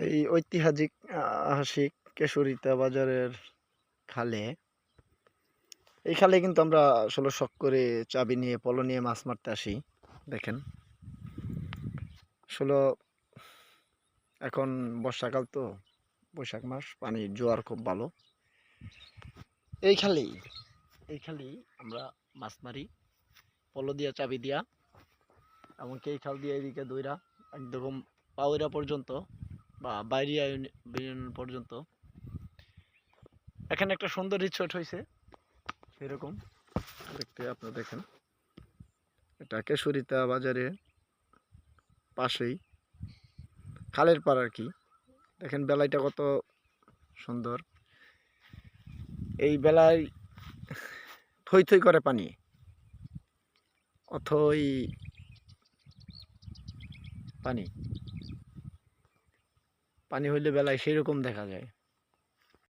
এই ঐতিহাসিক কেশরিতা বাজারের খালে এই খালে কিন্তু আমরা আসলে শখ করে চাবি নিয়ে পলো নিয়ে মাছ মারতে আসি। দেখেন আসলে এখন বর্ষাকাল তো, বৈশাখ মাস, পানির জোয়ার খুব ভালো। এই খালেই আমরা মাছ মারি পলো দিয়া, চাবি দিয়া। এমনকি এই খাল দিয়ে এদিকে দইরা একদম পাউরা পর্যন্ত বা বাইরিয়া ইউনিয়ন পর্যন্ত এখানে একটা সুন্দর রিসোর্ট হয়েছে। এরকম দেখতে আপনারা দেখেন, এটা কেশরিতা বাজারে পাশেই খালের পাড় আর কি। দেখেন বেলাইটা কত সুন্দর। এই বেলায় থই থই করে পানি, অথই পানি পানি হইলে বেলায় সেই রকম দেখা যায়।